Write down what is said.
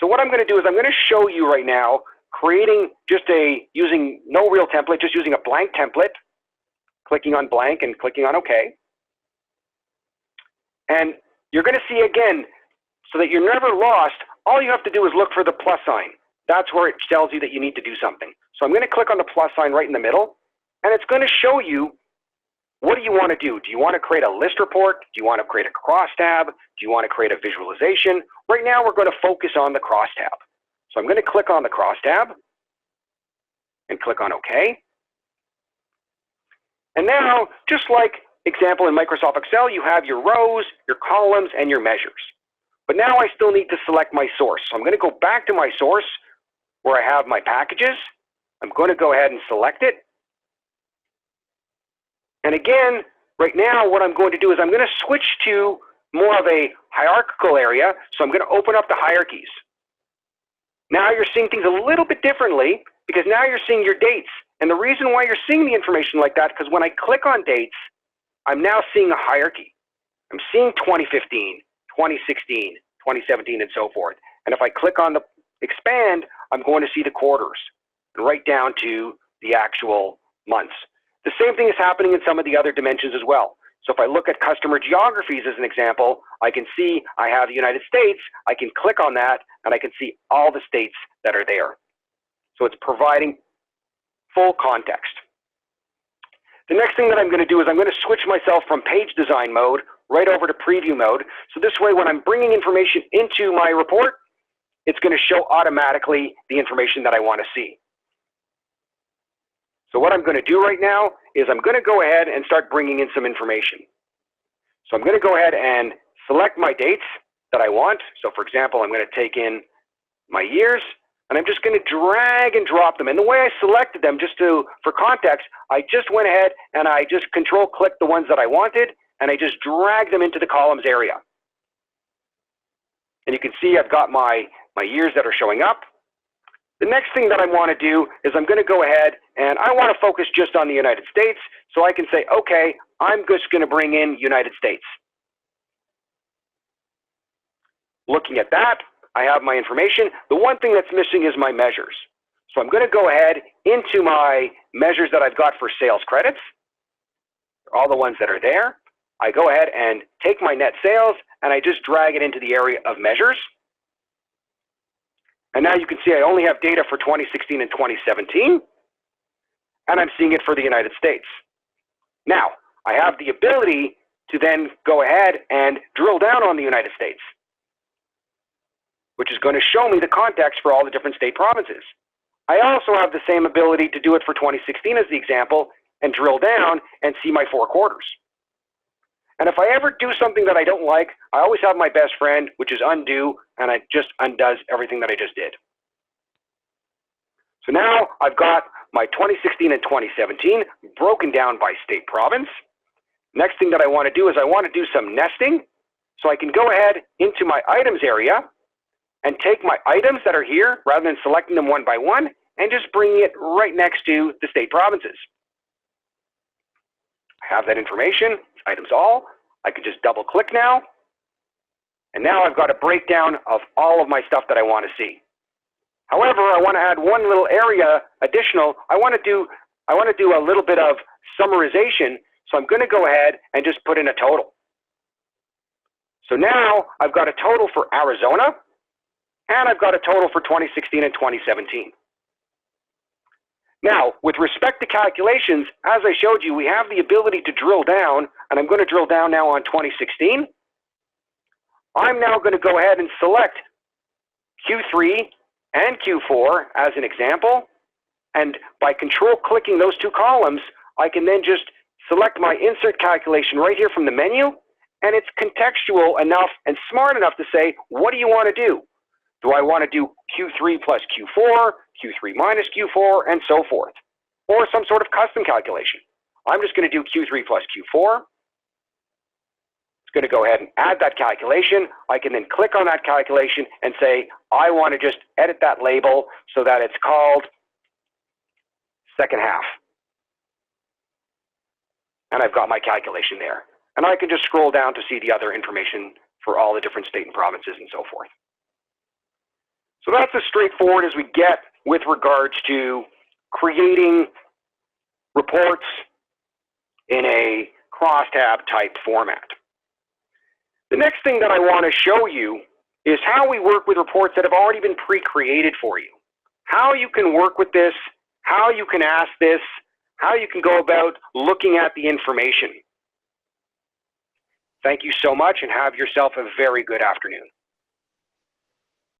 So what I'm going to do is I'm going to show you right now creating just using no real template, just using a blank template, clicking on blank and clicking on OK. And you're going to see again, so that you're never lost, all you have to do is look for the plus sign. That's where it tells you that you need to do something. So I'm going to click on the plus sign right in the middle, and it's going to show you, what do you want to do? Do you want to create a list report? Do you want to create a crosstab? Do you want to create a visualization? Right now, we're going to focus on the crosstab. So I'm going to click on the crosstab and click on OK. And now, just like example in Microsoft Excel, you have your rows, your columns, and your measures. But now I still need to select my source. So I'm going to go back to my source where I have my packages. I'm going to go ahead and select it. And again, right now what I'm going to do is I'm going to switch to more of a hierarchical area. So I'm going to open up the hierarchies. Now you're seeing things a little bit differently because now you're seeing your dates. And the reason why you're seeing the information like that, because when I click on dates, I'm now seeing a hierarchy. I'm seeing 2015, 2016, 2017, and so forth. And if I click on the expand, I'm going to see the quarters, right down to the actual months. The same thing is happening in some of the other dimensions as well. So if I look at customer geographies as an example, I can see I have the United States. I can click on that, and I can see all the states that are there. So it's providing full context. The next thing that I'm going to do is I'm going to switch myself from page design mode right over to preview mode. So this way, when I'm bringing information into my report, it's going to show automatically the information that I want to see. So what I'm going to do right now is I'm going to go ahead and start bringing in some information. So I'm going to go ahead and select my dates that I want. So for example, I'm going to take in my years, and I'm just going to drag and drop them. And the way I selected them, for context, I just went ahead and I just control-clicked the ones that I wanted, and I just dragged them into the columns area. And you can see I've got my years that are showing up. The next thing that I want to do is I'm going to go ahead and I want to focus just on the United States. So I can say, okay, I'm just going to bring in United States. Looking at that, I have my information. The one thing that's missing is my measures. So I'm going to go ahead into my measures that I've got for sales credits, all the ones that are there. I go ahead and take my net sales and I just drag it into the area of measures. And now you can see I only have data for 2016 and 2017, and I'm seeing it for the United States. Now, I have the ability to then go ahead and drill down on the United States, which is going to show me the context for all the different state provinces. I also have the same ability to do it for 2016 as the example and drill down and see my 4 quarters. And if I ever do something that I don't like, I always have my best friend, which is undo, and it just undoes everything that I just did. So now I've got my 2016 and 2017 broken down by state province. Next thing that I want to do is I want to do some nesting. So I can go ahead into my items area and take my items that are here, rather than selecting them one by one, and just bring it right next to the state provinces. I have that information, items all. I can just double click now. And now I've got a breakdown of all of my stuff that I want to see. However, I want to add one little area additional. I want to do a little bit of summarization. So I'm going to go ahead and just put in a total. So now I've got a total for Arizona, and I've got a total for 2016 and 2017. Now, with respect to calculations, as I showed you, we have the ability to drill down, and I'm going to drill down now on 2016. I'm now going to go ahead and select Q3 and Q4 as an example, and by control-clicking those 2 columns, I can then just select my insert calculation right here from the menu, and it's contextual enough and smart enough to say, what do you want to do? Do I want to do Q3 plus Q4, Q3 minus Q4, and so forth? Or some sort of custom calculation. I'm just going to do Q3 plus Q4. It's going to go ahead and add that calculation. I can then click on that calculation and say, I want to just edit that label so that it's called second half. And I've got my calculation there. And I can just scroll down to see the other information for all the different state and provinces and so forth. So that's as straightforward as we get with regards to creating reports in a crosstab type format. The next thing that I want to show you is how we work with reports that have already been pre-created for you. How you can work with this, how you can ask this, how you can go about looking at the information. Thank you so much and have yourself a very good afternoon.